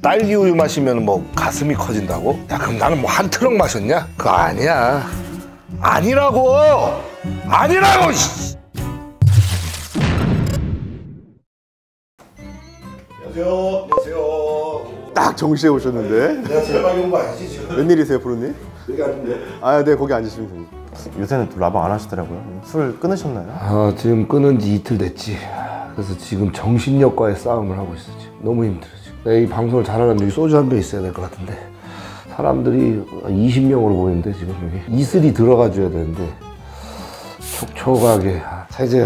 딸기 우유 마시면 뭐 가슴이 커진다고? 야, 그럼 나는 뭐 한 트럭 마셨냐? 그거 아니야. 아니라고! 아니라고! 안녕하세요. 안녕하세요. 딱 정시에 오셨는데. 내가 제일 빨리 온 거 아니지 지금? 웬일이세요, 프로님? 여기 앉는데. 아, 네, 거기 앉으시면 됩니다. 요새는 또 라방 안 하시더라고요. 술 끊으셨나요? 지금 끊은 지 이틀 됐지. 그래서 지금 정신력과의 싸움을 하고 있어. 지금 너무 힘들어. 지금. 내가 이 방송을 잘하려면 여기 소주 한 병 있어야 될 것 같은데 사람들이 20명으로 보이는데 지금 여기 이슬이 들어가줘야 되는데 촉촉하게. 자, 이제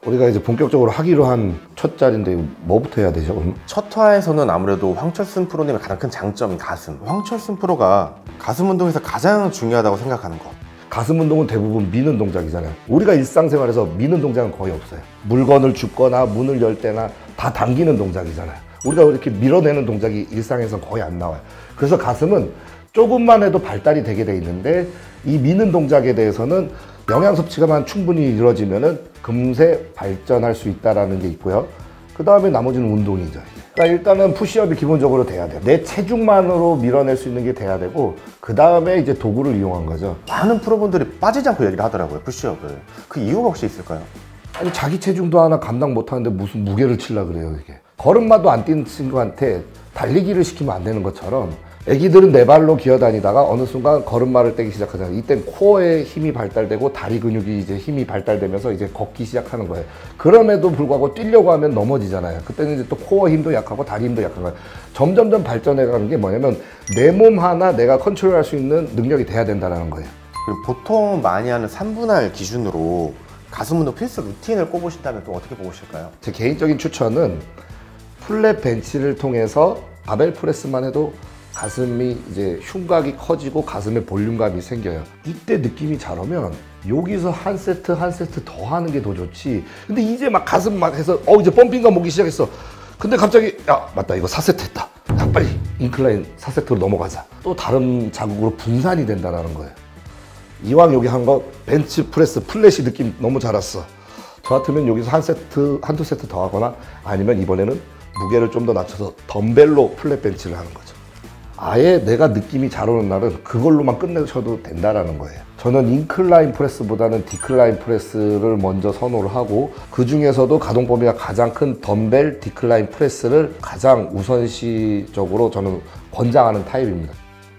우리가 이제 본격적으로 하기로 한 첫 자리인데 뭐부터 해야 되죠? 첫 화에서는 아무래도 황철순 프로님의 가장 큰 장점인 가슴. 황철순 프로가 가슴 운동에서 가장 중요하다고 생각하는 것. 가슴 운동은 대부분 미는 동작이잖아요. 우리가 일상생활에서 미는 동작은 거의 없어요. 물건을 줍거나 문을 열 때나 다 당기는 동작이잖아요. 우리가 이렇게 밀어내는 동작이 일상에서 거의 안 나와요. 그래서 가슴은 조금만 해도 발달이 되게 돼 있는데 이 미는 동작에 대해서는 영양 섭취가만 충분히 이루어지면은 금세 발전할 수 있다라는 게 있고요. 그 다음에 나머지는 운동이죠. 그러니까 일단은 푸시업이 기본적으로 돼야 돼요. 내 체중만으로 밀어낼 수 있는 게 돼야 되고 그 다음에 이제 도구를 이용한 거죠. 많은 프로분들이 빠지지 않고 얘기를 하더라고요, 푸시업을. 그 이유가 혹시 있을까요? 아니, 자기 체중도 하나 감당 못하는데 무슨 무게를 치려고 그래요. 이게 걸음마도 안 뛰는 친구한테 달리기를 시키면 안 되는 것처럼 애기들은 네 발로 기어다니다가 어느 순간 걸음마를 떼기 시작하잖아요. 이땐 코어에 힘이 발달되고 다리 근육이 이제 힘이 발달되면서 이제 걷기 시작하는 거예요. 그럼에도 불구하고 뛰려고 하면 넘어지잖아요. 그때는 이제 또 코어 힘도 약하고 다리 힘도 약한 거예요. 점점점 발전해가는 게 뭐냐면 내 몸 하나 내가 컨트롤할 수 있는 능력이 돼야 된다는 거예요. 그리고 보통 많이 하는 3분할 기준으로 가슴 운동 필수 루틴을 꼽으신다면 또 어떻게 뽑으실까요? 제 개인적인 추천은 플랫 벤치를 통해서 바벨 프레스만 해도 가슴이 이제 흉곽이 커지고 가슴에 볼륨감이 생겨요. 이때 느낌이 잘 오면 여기서 한 세트 한 세트 더 하는 게 더 좋지. 근데 이제 막 가슴 막 해서 이제 펌핑감 오기 시작했어. 근데 갑자기 야 맞다 이거 4세트 했다. 야 빨리 인클라인 4세트로 넘어가자. 또 다른 자극으로 분산이 된다는 거예요. 이왕 여기 한 거 벤치 프레스 플랫이 느낌 너무 잘 왔어. 저 같으면 여기서 한두 세트 더 하거나 아니면 이번에는 무게를 좀 더 낮춰서 덤벨로 플랫 벤치를 하는 거죠. 아예 내가 느낌이 잘 오는 날은 그걸로만 끝내셔도 된다라는 거예요. 저는 인클라인 프레스보다는 디클라인 프레스를 먼저 선호를 하고 그 중에서도 가동 범위가 가장 큰 덤벨 디클라인 프레스를 가장 우선시적으로 저는 권장하는 타입입니다.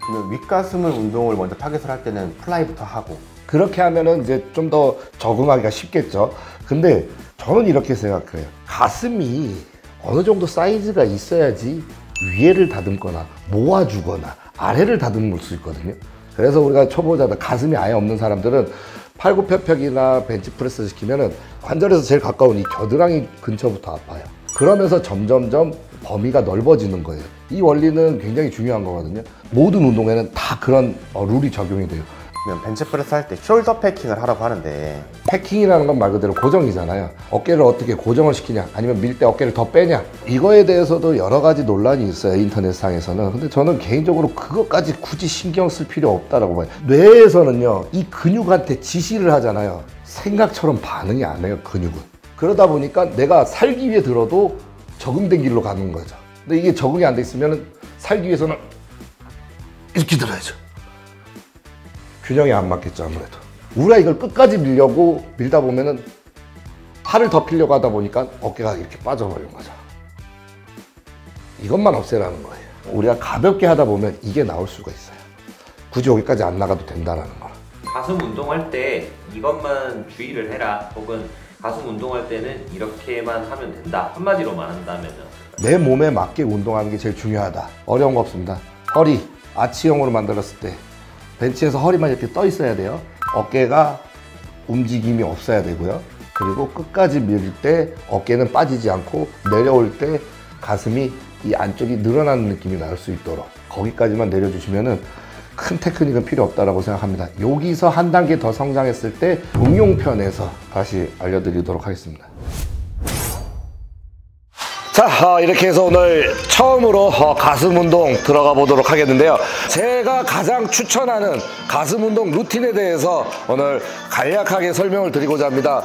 그러면 윗가슴을 운동을 먼저 타겟을 할 때는 플라이부터 하고 그렇게 하면은 이제 좀 더 적응하기가 쉽겠죠. 근데 저는 이렇게 생각해요. 가슴이 어느 정도 사이즈가 있어야지 위에를 다듬거나 모아주거나 아래를 다듬을 수 있거든요. 그래서 우리가 초보자들 가슴이 아예 없는 사람들은 팔굽혀펴기나 벤치프레스 시키면은 관절에서 제일 가까운 이 겨드랑이 근처부터 아파요. 그러면서 점점점 범위가 넓어지는 거예요. 이 원리는 굉장히 중요한 거거든요. 모든 운동에는 다 그런 룰이 적용이 돼요. 그러면 벤치프레스 할 때 숄더 패킹을 하라고 하는데 패킹이라는 건 말 그대로 고정이잖아요. 어깨를 어떻게 고정을 시키냐 아니면 밀 때 어깨를 더 빼냐 이거에 대해서도 여러 가지 논란이 있어요. 인터넷상에서는. 근데 저는 개인적으로 그것까지 굳이 신경 쓸 필요 없다라고 봐요. 뇌에서는요 이 근육한테 지시를 하잖아요. 생각처럼 반응이 안 해요. 근육은. 그러다 보니까 내가 살기 위해 들어도 적응된 길로 가는 거죠. 근데 이게 적응이 안 돼 있으면 살기 위해서는 이렇게 들어야죠. 균형이 안 맞겠죠. 아무래도 우리가 이걸 끝까지 밀다 보면은 팔을 더 피려고 하다 보니까 어깨가 이렇게 빠져버리는 거죠. 이것만 없애라는 거예요. 우리가 가볍게 하다 보면 이게 나올 수가 있어요. 굳이 여기까지 안 나가도 된다라는 거. 가슴 운동할 때 이것만 주의를 해라 혹은 가슴 운동할 때는 이렇게만 하면 된다 한마디로만 한다면 내 몸에 맞게 운동하는 게 제일 중요하다. 어려운 거 없습니다. 허리 아치형으로 만들었을 때 벤치에서 허리만 이렇게 떠 있어야 돼요. 어깨가 움직임이 없어야 되고요. 그리고 끝까지 밀 때 어깨는 빠지지 않고 내려올 때 가슴이 이 안쪽이 늘어나는 느낌이 날 수 있도록 거기까지만 내려주시면은 큰 테크닉은 필요 없다고 생각합니다. 여기서 한 단계 더 성장했을 때 응용편에서 다시 알려드리도록 하겠습니다. 자, 이렇게 해서 오늘 처음으로 가슴 운동 들어가 보도록 하겠는데요. 제가 가장 추천하는 가슴 운동 루틴에 대해서 오늘 간략하게 설명을 드리고자 합니다.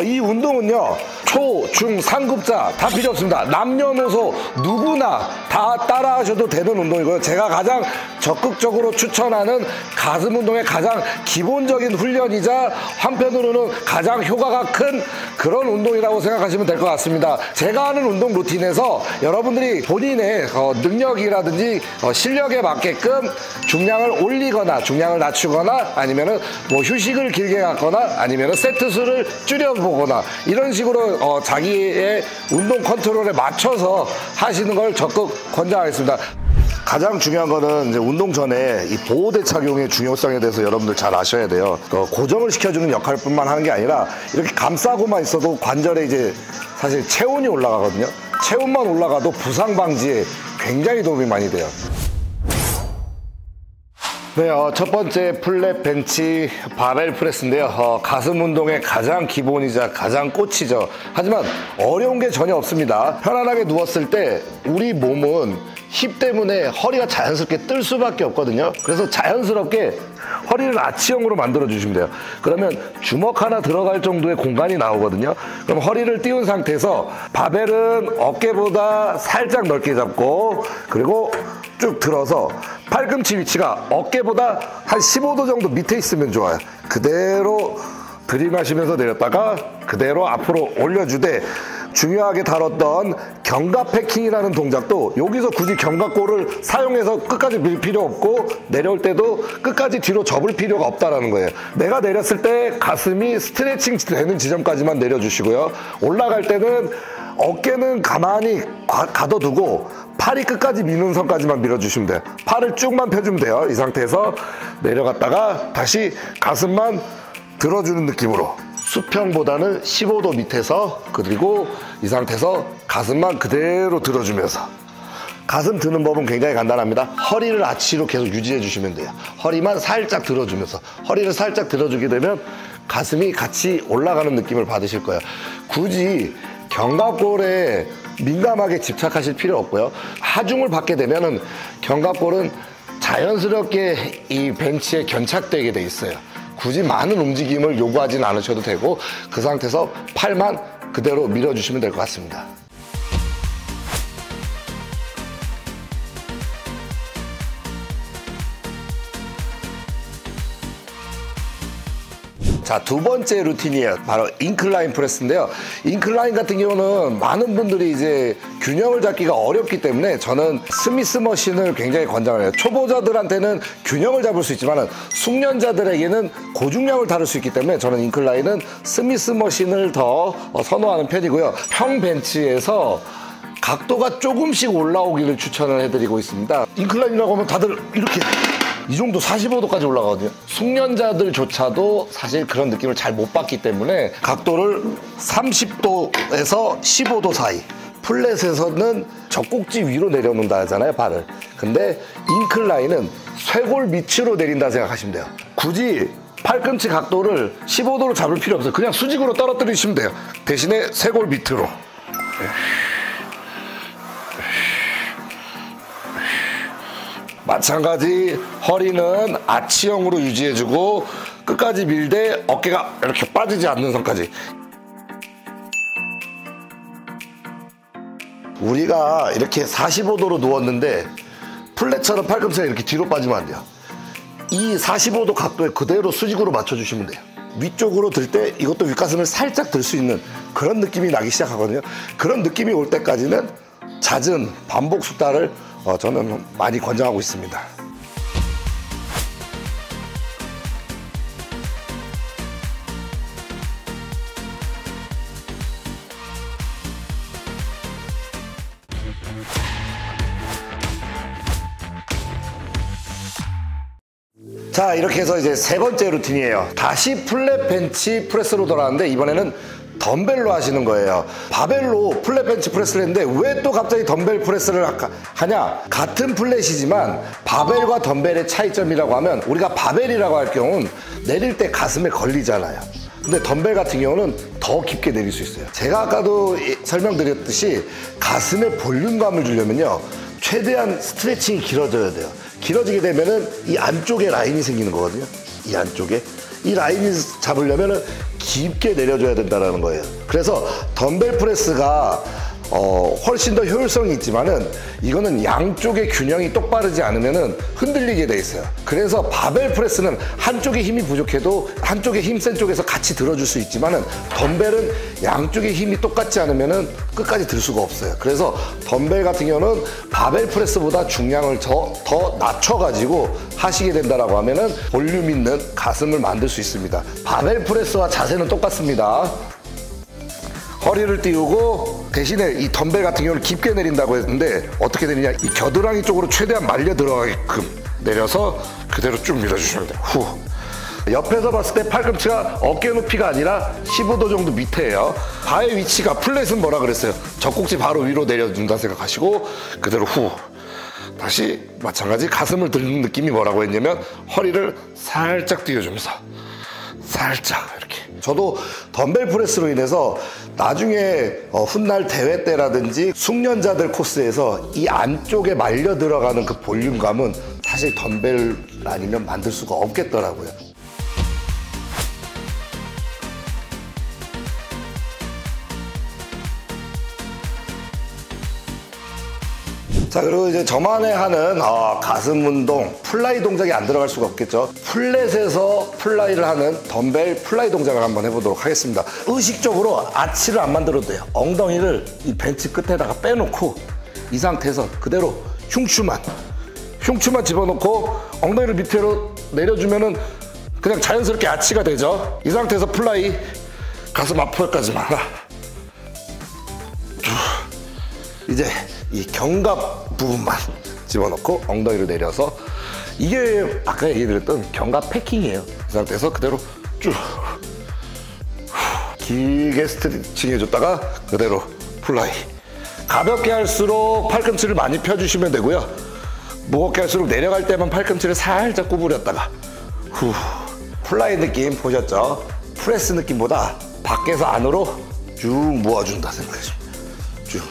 이 운동은요, 초, 중, 상급자 다 필요 없습니다. 남녀노소 누구나 다 따라 하셔도 되는 운동이고요. 제가 가장 적극적으로 추천하는 가슴 운동의 가장 기본적인 훈련이자 한편으로는 가장 효과가 큰 그런 운동이라고 생각하시면 될 것 같습니다. 제가 하는 운동 루틴에서 여러분들이 본인의 능력이라든지 실력에 맞게끔 중량을 올리거나 중량을 낮추거나 아니면은 뭐 휴식을 길게 갖거나 아니면은 세트 수를 줄여보거나 이런 식으로 자기의 운동 컨트롤에 맞춰서 하시는 걸 적극 권장하겠습니다. 가장 중요한 거는 이제 운동 전에 이 보호대 착용의 중요성에 대해서 여러분들 잘 아셔야 돼요. 고정을 시켜주는 역할뿐만 하는 게 아니라 이렇게 감싸고만 있어도 관절에 이제 사실 체온이 올라가거든요. 체온만 올라가도 부상 방지에 굉장히 도움이 많이 돼요. 네, 첫 번째 플랫 벤치 바벨 프레스인데요. 가슴 운동의 가장 기본이자 가장 꽃이죠. 하지만 어려운 게 전혀 없습니다. 편안하게 누웠을 때 우리 몸은 힙 때문에 허리가 자연스럽게 뜰 수밖에 없거든요. 그래서 자연스럽게 허리를 아치형으로 만들어 주시면 돼요. 그러면 주먹 하나 들어갈 정도의 공간이 나오거든요. 그럼 허리를 띄운 상태에서 바벨은 어깨보다 살짝 넓게 잡고 그리고 쭉 들어서 팔꿈치 위치가 어깨보다 한 15도 정도 밑에 있으면 좋아요. 그대로 들이마시면서 내렸다가 그대로 앞으로 올려주되, 중요하게 다뤘던 견갑 패킹이라는 동작도 여기서 굳이 견갑골을 사용해서 끝까지 밀 필요 없고 내려올 때도 끝까지 뒤로 접을 필요가 없다라는 거예요. 내가 내렸을 때 가슴이 스트레칭 되는 지점까지만 내려주시고요. 올라갈 때는 어깨는 가만히 가둬두고 팔이 끝까지 미는 선까지만 밀어주시면 돼요. 팔을 쭉만 펴주면 돼요. 이 상태에서 내려갔다가 다시 가슴만 들어주는 느낌으로 수평보다는 15도 밑에서, 그리고 이 상태에서 가슴만 그대로 들어주면서. 가슴 드는 법은 굉장히 간단합니다. 허리를 아치로 계속 유지해 주시면 돼요. 허리만 살짝 들어주면서, 허리를 살짝 들어주게 되면 가슴이 같이 올라가는 느낌을 받으실 거예요. 굳이 견갑골에 민감하게 집착하실 필요 없고요. 하중을 받게 되면은 견갑골은 자연스럽게 이 벤치에 견착되게 돼 있어요. 굳이 많은 움직임을 요구하진 않으셔도 되고 그 상태에서 팔만 그대로 밀어주시면 될 것 같습니다. 자, 두 번째 루틴이에요. 바로 인클라인 프레스인데요. 인클라인 같은 경우는 많은 분들이 이제 균형을 잡기가 어렵기 때문에 저는 스미스 머신을 굉장히 권장을 해요. 초보자들한테는 균형을 잡을 수 있지만 숙련자들에게는 고중량을 다룰 수 있기 때문에 저는 인클라인은 스미스 머신을 더 선호하는 편이고요. 평 벤치에서 각도가 조금씩 올라오기를 추천을 해드리고 있습니다. 인클라인이라고 하면 다들 이렇게 이 정도 45도까지 올라가거든요. 숙련자들조차도 사실 그런 느낌을 잘 못 받기 때문에 각도를 30도에서 15도 사이, 플랫에서는 젖꼭지 위로 내려놓는다 하잖아요, 발을. 근데 인클라인은 쇄골 밑으로 내린다 생각하시면 돼요. 굳이 팔꿈치 각도를 15도로 잡을 필요 없어요. 그냥 수직으로 떨어뜨리시면 돼요. 대신에 쇄골 밑으로. 마찬가지 허리는 아치형으로 유지해주고 끝까지 밀되 어깨가 이렇게 빠지지 않는 선까지. 우리가 이렇게 45도로 누웠는데 플랫처럼 팔꿈치가 이렇게 뒤로 빠지면 안 돼요. 이 45도 각도에 그대로 수직으로 맞춰주시면 돼요. 위쪽으로 들 때 이것도 윗가슴을 살짝 들 수 있는 그런 느낌이 나기 시작하거든요. 그런 느낌이 올 때까지는 잦은 반복 숙달을 저는 많이 권장하고 있습니다. 자, 이렇게 해서 이제 세 번째 루틴이에요. 다시 플랫 벤치 프레스로 돌아왔는데 이번에는 덤벨로 하시는 거예요. 바벨로 플랫 벤치 프레스를 했는데 왜 또 갑자기 덤벨 프레스를 하냐? 같은 플랫이지만 바벨과 덤벨의 차이점이라고 하면, 우리가 바벨이라고 할 경우는 내릴 때 가슴에 걸리잖아요. 근데 덤벨 같은 경우는 더 깊게 내릴 수 있어요. 제가 아까도 설명드렸듯이 가슴에 볼륨감을 주려면요, 최대한 스트레칭이 길어져야 돼요. 길어지게 되면은 이 안쪽에 라인이 생기는 거거든요. 이 안쪽에 이 라인을 잡으려면은 깊게 내려줘야 된다는 거예요. 그래서 덤벨 프레스가 훨씬 더 효율성이 있지만은 이거는 양쪽의 균형이 똑바르지 않으면은 흔들리게 돼 있어요. 그래서 바벨 프레스는 한쪽에 힘이 부족해도 한쪽에 힘 센 쪽에서 같이 들어줄 수 있지만은 덤벨은 양쪽의 힘이 똑같지 않으면은 끝까지 들 수가 없어요. 그래서 덤벨 같은 경우는 바벨 프레스보다 중량을 더 낮춰가지고 하시게 된다라고 하면은 볼륨 있는 가슴을 만들 수 있습니다. 바벨 프레스와 자세는 똑같습니다. 허리를 띄우고 대신에 이 덤벨 같은 경우는 깊게 내린다고 했는데 어떻게 내리냐, 이 겨드랑이 쪽으로 최대한 말려 들어가게끔 내려서 그대로 쭉 밀어주시면 돼요. 후. 옆에서 봤을 때 팔꿈치가 어깨 높이가 아니라 15도 정도 밑에예요. 바의 위치가, 플랫은 뭐라 그랬어요? 젖꼭지 바로 위로 내려준다 생각하시고 그대로 후. 다시 마찬가지 가슴을 드는 느낌이 뭐라고 했냐면 허리를 살짝 띄워주면서 살짝 이렇게. 저도 덤벨 프레스로 인해서 나중에 훗날 대회 때라든지 숙련자들 코스에서 이 안쪽에 말려 들어가는 그 볼륨감은 사실 덤벨 아니면 만들 수가 없겠더라고요. 자, 그리고 이제 저만의 하는 가슴 운동, 플라이 동작이 안 들어갈 수가 없겠죠. 플랫에서 플라이를 하는 덤벨 플라이 동작을 한번 해보도록 하겠습니다. 의식적으로 아치를 안 만들어도 돼요. 엉덩이를 이 벤치 끝에다가 빼놓고 이 상태에서 그대로 흉추만 집어넣고 엉덩이를 밑으로 내려주면은 그냥 자연스럽게 아치가 되죠. 이 상태에서 플라이, 가슴 앞으로까지만 이제 이 견갑 부분만 집어넣고 엉덩이를 내려서, 이게 아까 얘기드렸던 견갑 패킹이에요. 이 상태에서 그대로 쭉 길게 스트레칭 해줬다가 그대로 플라이. 가볍게 할수록 팔꿈치를 많이 펴주시면 되고요. 무겁게 할수록 내려갈 때만 팔꿈치를 살짝 구부렸다가 후. 플라이 느낌 보셨죠? 프레스 느낌보다 밖에서 안으로 쭉 모아준다 생각하시면 쭉.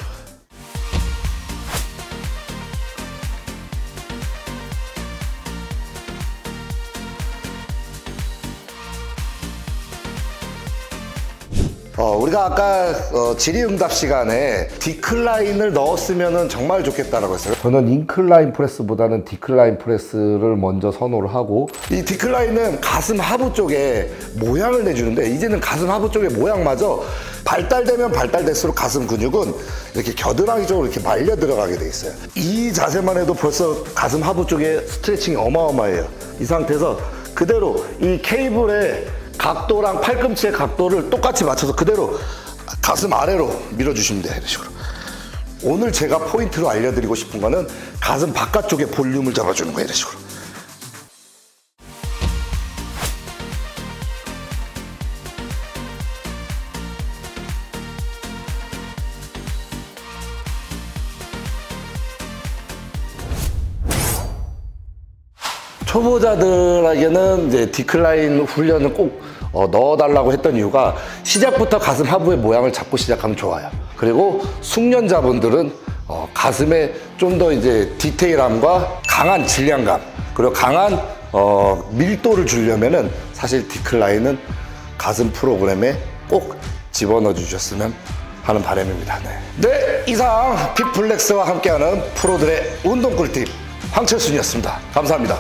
우리가 아까 질의응답 시간에 디클라인을 넣었으면 정말 좋겠다라고 했어요. 저는 인클라인 프레스보다는 디클라인 프레스를 먼저 선호를 하고, 이 디클라인은 가슴 하부 쪽에 모양을 내주는데 이제는 가슴 하부 쪽의 모양마저 발달되면 발달될수록 가슴 근육은 이렇게 겨드랑이 쪽으로 이렇게 말려 들어가게 돼 있어요. 이 자세만 해도 벌써 가슴 하부 쪽에 스트레칭이 어마어마해요. 이 상태에서 그대로 이 케이블에 각도랑 팔꿈치의 각도를 똑같이 맞춰서 그대로 가슴 아래로 밀어주시면 돼요. 이런 식으로. 오늘 제가 포인트로 알려드리고 싶은 거는 가슴 바깥쪽에 볼륨을 잡아주는 거예요. 이런 식으로. 초보자들에게는 이제 디클라인 훈련을 꼭 넣어달라고 했던 이유가 시작부터 가슴 하부의 모양을 잡고 시작하면 좋아요. 그리고 숙련자분들은 가슴에 좀 더 이제 디테일함과 강한 질량감, 그리고 강한 밀도를 주려면은 사실 디클라인은 가슴 프로그램에 꼭 집어넣어 주셨으면 하는 바람입니다. 네, 이상 핏플렉스와 함께하는 프로들의 운동 꿀팁 황철순이었습니다. 감사합니다.